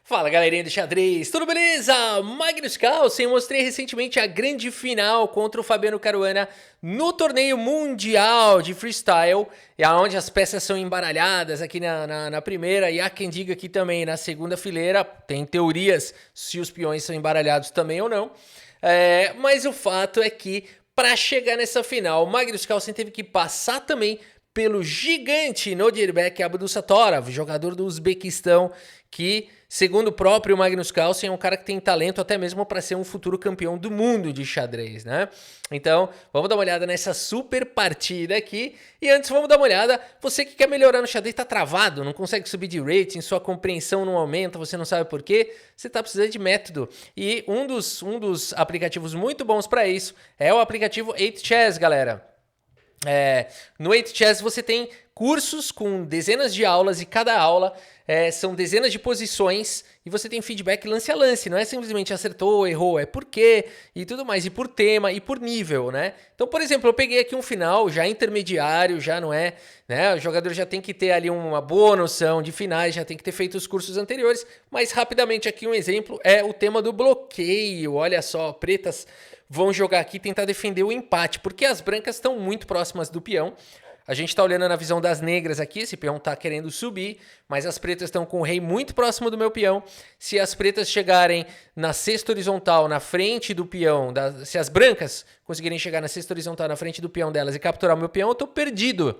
Fala galerinha do xadrez, tudo beleza? Magnus Carlsen, mostrei recentemente a grande final contra o Fabiano Caruana no torneio mundial de freestyle, onde as peças são embaralhadas aqui na primeira, e há quem diga que também na segunda fileira, tem teorias se os peões são embaralhados também ou não, mas o fato é que para chegar nessa final, Magnus Carlsen teve que passar também pelo gigante Nodirbek Abdusattorov, jogador do Uzbequistão, que, segundo o próprio Magnus Carlsen, é um cara que tem talento até mesmo para ser um futuro campeão do mundo de xadrez, né? Então, vamos dar uma olhada nessa super partida aqui. E antes, vamos dar uma olhada, você que quer melhorar no xadrez, tá travado, não consegue subir de rating, sua compreensão não aumenta, você não sabe por quê, você tá precisando de método. E um dos aplicativos muito bons para isso é o aplicativo 8Chess, galera. No 8Chess você tem cursos com dezenas de aulas e cada aula são dezenas de posições e você tem feedback lance a lance, não é simplesmente acertou, errou, é por quê e tudo mais, e por tema e por nível, né? Então, por exemplo, eu peguei aqui um final já intermediário, já não é, né? O jogador já tem que ter ali uma boa noção de finais, já tem que ter feito os cursos anteriores, mas rapidamente aqui um exemplo é o tema do bloqueio, olha só, pretas vão jogar aqui e tentar defender o empate, porque as brancas estão muito próximas do peão. A gente está olhando na visão das negras aqui, esse peão está querendo subir, mas as pretas estão com o rei muito próximo do meu peão. Se as pretas chegarem na cesta horizontal, na frente do peão, se as brancas conseguirem chegar na cesta horizontal, na frente do peão delas e capturar o meu peão, eu estou perdido.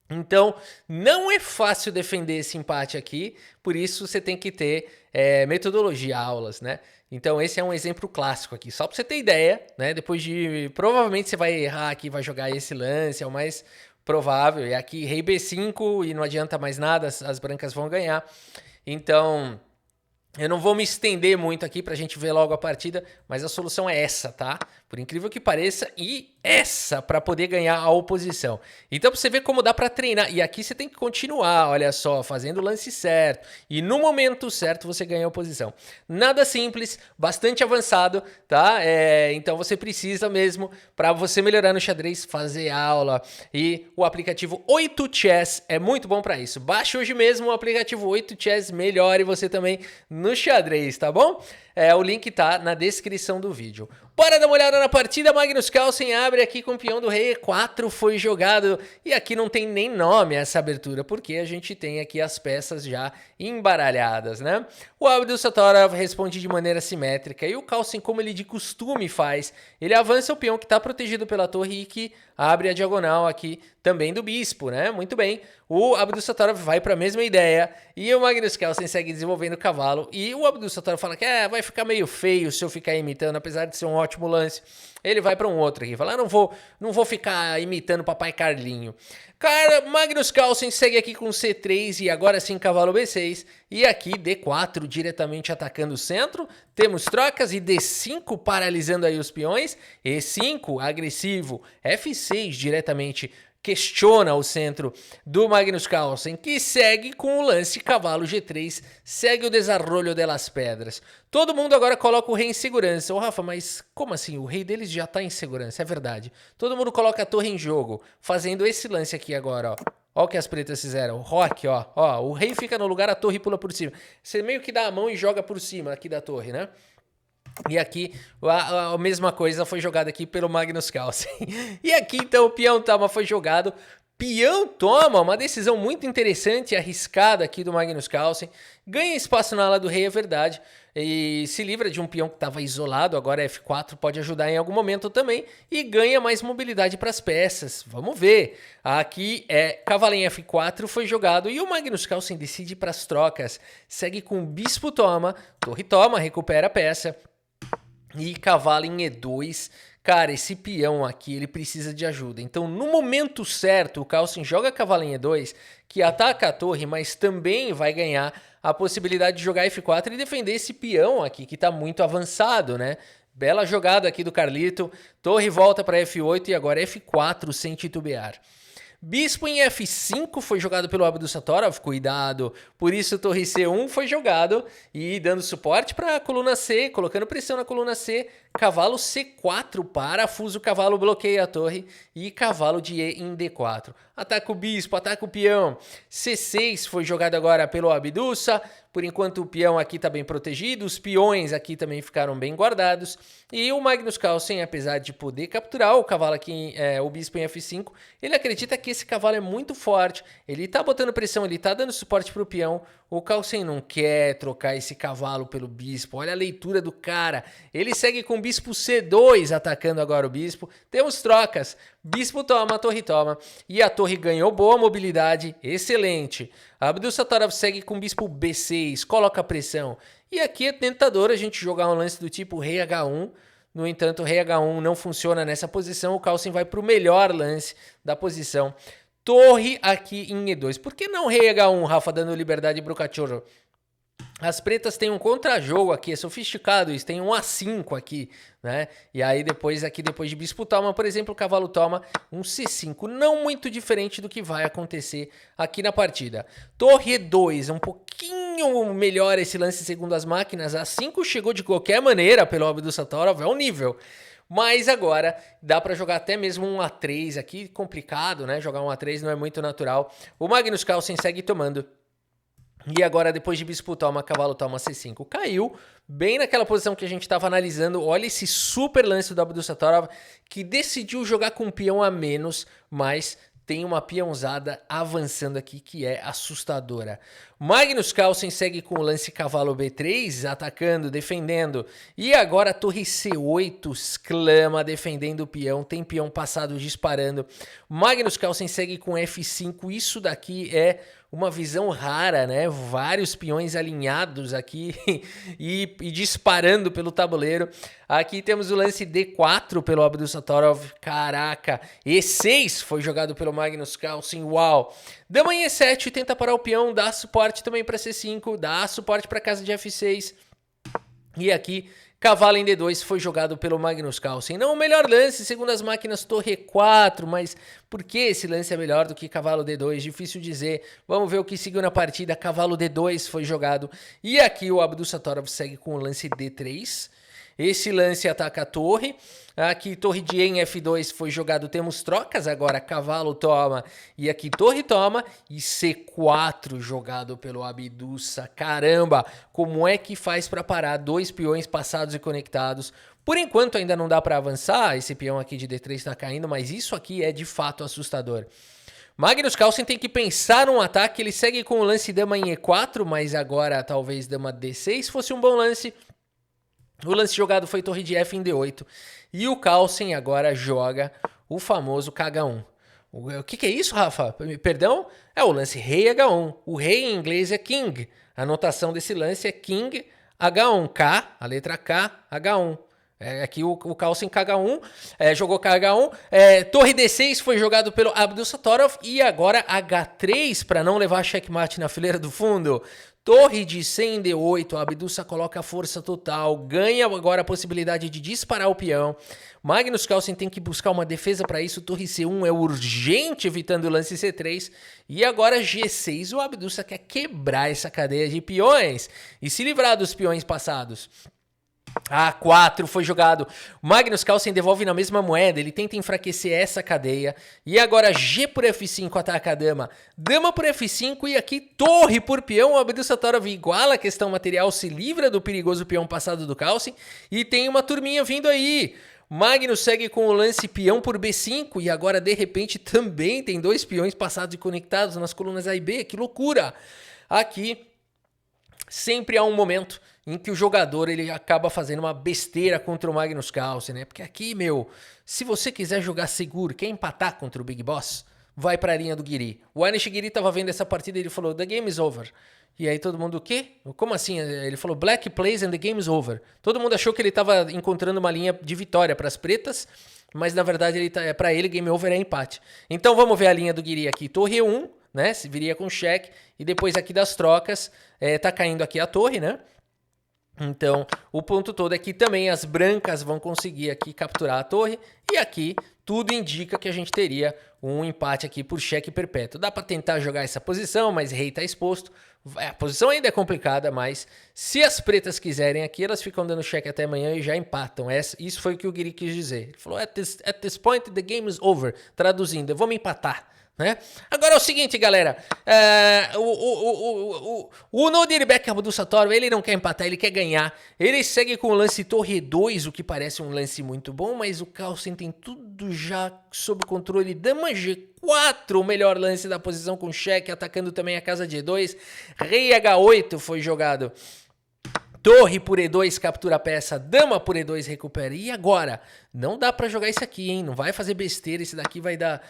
Então, não é fácil defender esse empate aqui, por isso você tem que ter metodologia, aulas, né? Então, esse é um exemplo clássico aqui, só para você ter ideia, né? Depois de... Provavelmente você vai errar aqui, vai jogar esse lance, é o mais provável. E aqui, rei B5 e não adianta mais nada, as brancas vão ganhar. Então... eu não vou me estender muito aqui pra gente ver logo a partida, mas a solução é essa, tá? Por incrível que pareça, e essa para poder ganhar a oposição. Então, pra você ver como dá pra treinar. E aqui você tem que continuar, olha só, fazendo o lance certo. E no momento certo você ganha a oposição. Nada simples, bastante avançado, tá? Então você precisa mesmo, para você melhorar no xadrez, fazer aula. E o aplicativo 8Chess é muito bom para isso. Baixe hoje mesmo o aplicativo 8Chess, melhore você também no xadrez, tá bom? O link tá na descrição do vídeo. Bora dar uma olhada na partida. Magnus Carlsen abre aqui com o peão do rei E4, foi jogado. E aqui não tem nem nome essa abertura, porque a gente tem aqui as peças já embaralhadas, né? O Abdusattorov responde de maneira simétrica. E o Carlsen, como ele de costume faz, ele avança o peão que está protegido pela torre e que abre a diagonal aqui também do bispo, né? Muito bem. O Abdusattorov vai para a mesma ideia e o Magnus Carlsen segue desenvolvendo o cavalo. E o Abdusattorov fala que vai ficar meio feio se eu ficar imitando, apesar de ser um ótimo lance. Ele vai para um outro aqui, fala, não vou ficar imitando o papai Carlinho. Cara, Magnus Carlsen segue aqui com C3 e agora sim cavalo B6. E aqui D4 diretamente atacando o centro. Temos trocas e D5 paralisando aí os peões. E5 agressivo, F6 diretamente questiona o centro do Magnus Carlsen, que segue com o lance cavalo G3, segue o desarrollo delas pedras. Todo mundo agora coloca o rei em segurança. Ô Rafa, mas como assim? O rei deles já tá em segurança, é verdade. Todo mundo coloca a torre em jogo, fazendo esse lance aqui agora, ó. Ó o que as pretas fizeram, rock, ó. O rei fica no lugar, a torre pula por cima. Você meio que dá a mão e joga por cima aqui da torre, né? E aqui, a mesma coisa foi jogada aqui pelo Magnus Carlsen. E aqui, então, o peão toma foi jogado. Peão toma, uma decisão muito interessante e arriscada aqui do Magnus Carlsen. Ganha espaço na ala do rei, é verdade. E se livra de um peão que estava isolado, agora F4 pode ajudar em algum momento também. E ganha mais mobilidade para as peças. Vamos ver. Aqui cavalinho F4 foi jogado e o Magnus Carlsen decide para as trocas. Segue com bispo toma, torre toma, recupera a peça. E cavalo em E2, cara, esse peão aqui, ele precisa de ajuda. Então, no momento certo, o Carlsen joga cavalo em E2, que ataca a torre, mas também vai ganhar a possibilidade de jogar F4 e defender esse peão aqui, que tá muito avançado, né? Bela jogada aqui do Carlito, torre volta para F8 e agora F4 sem titubear. Bispo em F5 foi jogado pelo Abdusattorov, cuidado, por isso torre C1 foi jogado e dando suporte para a coluna C, colocando pressão na coluna C, cavalo C4, parafuso, cavalo bloqueia a torre e cavalo de E em D4. Ataca o bispo, ataca o peão, C6 foi jogado agora pelo Abdusa, Por enquanto o peão aqui está bem protegido, os peões aqui também ficaram bem guardados. E o Magnus Carlsen, apesar de poder capturar o cavalo aqui, o bispo em F5, ele acredita que esse cavalo é muito forte, ele está botando pressão, ele está dando suporte para o peão. O Carlsen não quer trocar esse cavalo pelo bispo, olha a leitura do cara. Ele segue com o bispo C2 atacando agora o bispo. Temos trocas, bispo toma, torre toma. E a torre ganhou boa mobilidade, excelente. Abdusattorov segue com bispo B6, coloca pressão. E aqui é tentador a gente jogar um lance do tipo rei H1. No entanto, rei H1 não funciona nessa posição. O Carlsen vai para o melhor lance da posição. Torre aqui em E2. Por que não rei H1, Rafa, dando liberdade para o cachorro? As pretas têm um contra-jogo aqui, é sofisticado isso, tem um A5 aqui, né? E aí depois de bispo toma, por exemplo, o cavalo toma um C5, não muito diferente do que vai acontecer aqui na partida. Torre E2, um pouquinho melhor esse lance segundo as máquinas, A5 chegou de qualquer maneira pelo Abdusattorov, é um nível. Mas agora dá para jogar até mesmo um A3 aqui, complicado, né? Jogar um A3 não é muito natural. O Magnus Carlsen segue tomando. E agora, depois de bispo toma, cavalo toma C5. Caiu bem naquela posição que a gente estava analisando. Olha esse super lance do Abdusattorov, que decidiu jogar com um peão a menos, mas tem uma peãozada avançando aqui que é assustadora. Magnus Carlsen segue com o lance cavalo B3, atacando, defendendo. E agora a torre C8 exclama, defendendo o peão. Tem peão passado disparando. Magnus Carlsen segue com F5. Isso daqui é uma visão rara, né? Vários peões alinhados aqui e disparando pelo tabuleiro. Aqui temos o lance D4 pelo Abdusattorov. Caraca! E6 foi jogado pelo Magnus Carlsen. Uau! Dama em E7, tenta parar o peão, dá suporte também para C5, dá suporte para casa de F6. E aqui, cavalo em D2 foi jogado pelo Magnus Carlsen. Não o melhor lance, segundo as máquinas, torre E4, mas por que esse lance é melhor do que cavalo D2? Difícil dizer. Vamos ver o que seguiu na partida. Cavalo D2 foi jogado. E aqui o Abdusattorov segue com o lance D3. Esse lance ataca a torre. Aqui torre de E em F2 foi jogado. Temos trocas agora. Cavalo toma. E aqui torre toma. E C4 jogado pelo Abdusa. Caramba! Como é que faz para parar dois peões passados e conectados? Por enquanto ainda não dá para avançar. Esse peão aqui de D3 está caindo. Mas isso aqui é de fato assustador. Magnus Carlsen tem que pensar num ataque. Ele segue com o lance dama em E4. Mas agora talvez dama D6 fosse um bom lance. O lance jogado foi torre de F em D8. E o Carlsen agora joga o famoso KH1. O que é isso, Rafa? Perdão? É o lance rei H1. O rei em inglês é King. A anotação desse lance é King H1. K, a letra K, H1. Aqui o Carlsen KH1, jogou KH1. Torre D6 foi jogado pelo Abdusattorov. E agora H3 para não levar checkmate na fileira do fundo. Torre de C em D8, a Abdusa coloca força total, ganha agora a possibilidade de disparar o peão. Magnus Carlsen tem que buscar uma defesa para isso, torre C1 é urgente, evitando o lance C3. E agora G6, o Abdusa quer quebrar essa cadeia de peões e se livrar dos peões passados. A4 foi jogado. Magnus Carlsen devolve na mesma moeda. Ele tenta enfraquecer essa cadeia. E agora G por F5 ataca a dama. Dama por F5 e aqui torre por peão. O Abdusattorov iguala a questão material. Se livra do perigoso peão passado do Carlsen. E tem uma turminha vindo aí. Magnus segue com o lance peão por B5. E agora de repente também tem dois peões passados e conectados nas colunas A e B. Que loucura. Aqui sempre há um momento em que o jogador ele acaba fazendo uma besteira contra o Magnus Carlsen, né? Porque aqui, se você quiser jogar seguro, quer empatar contra o Big Boss, vai para a linha do Guiri. O Anish Guiri tava vendo essa partida e ele falou, the game is over. E aí todo mundo, o quê? Como assim? Ele falou, black plays and the game is over. Todo mundo achou que ele tava encontrando uma linha de vitória para as pretas, mas na verdade para ele game over é empate. Então vamos ver a linha do Guiri aqui. Torre 1, né? Se viria com cheque. E depois aqui das trocas, tá caindo aqui a torre, né? Então, o ponto todo é que também as brancas vão conseguir aqui capturar a torre. E aqui, tudo indica que a gente teria um empate aqui por cheque perpétuo. Dá para tentar jogar essa posição, mas rei está exposto. A posição ainda é complicada, mas se as pretas quiserem aqui, elas ficam dando cheque até amanhã e já empatam. Isso foi o que o Guiri quis dizer. Ele falou, at this point, the game is over. Traduzindo, vamos empatar. né? Agora é o seguinte, galera. O Nodirbek Abdussatorov, ele não quer empatar, ele quer ganhar. Ele segue com o lance torre 2, o que parece um lance muito bom, mas o Carlsen tem tudo já sob controle. Dama G4, o melhor lance da posição com cheque, atacando também a casa de E2. Rei H8 foi jogado. Torre por E2 captura a peça, dama por E2 recupera. E agora? Não dá pra jogar isso aqui, hein? Não vai fazer besteira, esse daqui vai dar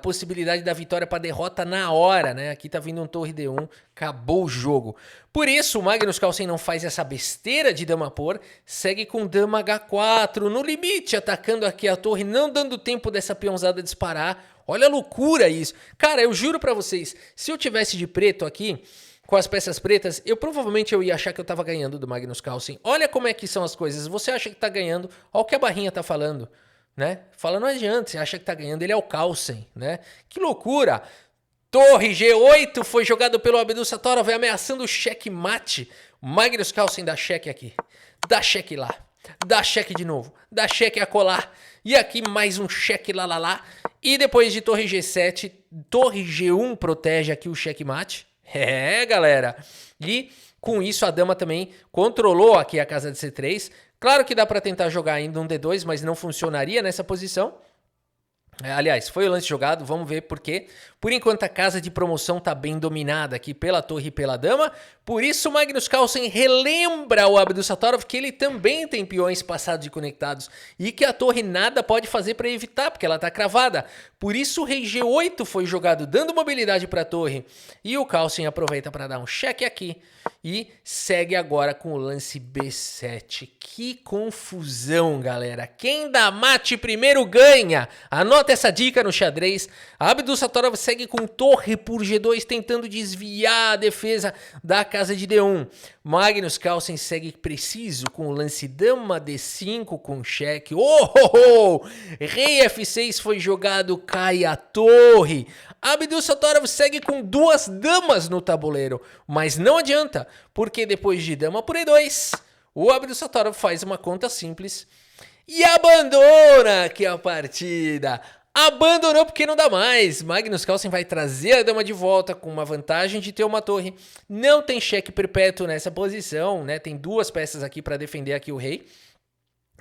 possibilidade da vitória pra derrota na hora, né? Aqui tá vindo um torre D1, acabou o jogo. Por isso, o Magnus Carlsen não faz essa besteira de dama por, segue com dama H4, no limite, atacando aqui a torre, não dando tempo dessa peãozada disparar. Olha a loucura isso. Cara, eu juro pra vocês, se eu tivesse de preto aqui, com as peças pretas, eu provavelmente ia achar que eu tava ganhando do Magnus Carlsen. Olha como é que são as coisas. Você acha que tá ganhando, olha o que a barrinha tá falando, né? Fala, não adianta, você acha que tá ganhando, ele é o Carlsen, né? Que loucura! Torre G8 foi jogado pelo Abdussatorov, vai ameaçando o checkmate. O Magnus Carlsen dá cheque aqui, dá cheque lá, dá cheque de novo, dá cheque a colar. E aqui mais um cheque lá. E depois de torre G7, torre G1 protege aqui o checkmate. É, galera. E com isso a dama também controlou aqui a casa de C3. Claro que dá para tentar jogar ainda um D2, mas não funcionaria nessa posição. Aliás, foi o lance jogado, vamos ver por quê. Por enquanto a casa de promoção tá bem dominada aqui pela torre e pela dama. Por isso o Magnus Carlsen relembra o Abdussatorov que ele também tem peões passados e conectados. E que a torre nada pode fazer para evitar, porque ela tá cravada. Por isso o rei G8 foi jogado dando mobilidade para a torre. E o Carlsen aproveita para dar um cheque aqui. E segue agora com o lance B7. Que confusão, galera. Quem dá mate primeiro ganha. Anota essa dica no xadrez. Abdussatorov segue com torre por G2, tentando desviar a defesa da casa de D1. Magnus Carlsen segue preciso com o lance dama D5 com cheque. Rei F6 foi jogado, cai a torre. Abdussatorov segue com duas damas no tabuleiro, mas não adianta, porque depois de dama por E2, o Abdussatorov faz uma conta simples e abandona aqui a partida. Abandonou porque não dá mais. Magnus Carlsen vai trazer a dama de volta com uma vantagem de ter uma torre. Não tem cheque perpétuo nessa posição, né? Tem duas peças aqui para defender aqui o rei.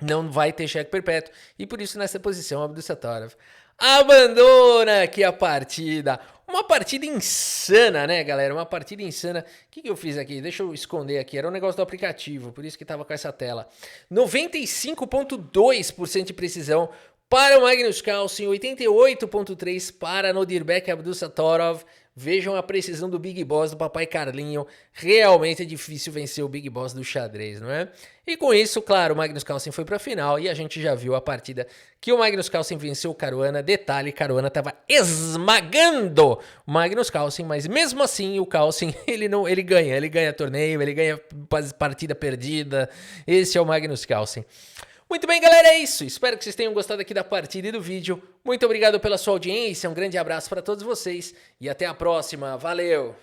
Não vai ter cheque perpétuo. E por isso nessa posição Abdussatorov abandona aqui a partida. Uma partida insana, né, galera? Uma partida insana. O que eu fiz aqui? Deixa eu esconder aqui. Era um negócio do aplicativo, por isso que tava com essa tela. 95,2% de precisão para o Magnus Carlsen, 88,3% para Nodirbek Abdussatorov. Vejam a precisão do Big Boss do Papai Carlinho. Realmente é difícil vencer o Big Boss do xadrez, não é? E com isso, claro, o Magnus Carlsen foi para a final e a gente já viu a partida que o Magnus Carlsen venceu o Caruana. Detalhe, Caruana estava esmagando o Magnus Carlsen, mas mesmo assim o Carlsen, ele ganha torneio, ele ganha partida perdida. Esse é o Magnus Carlsen. Muito bem, galera, é isso. Espero que vocês tenham gostado aqui da partida e do vídeo. Muito obrigado pela sua audiência, um grande abraço para todos vocês e até a próxima. Valeu!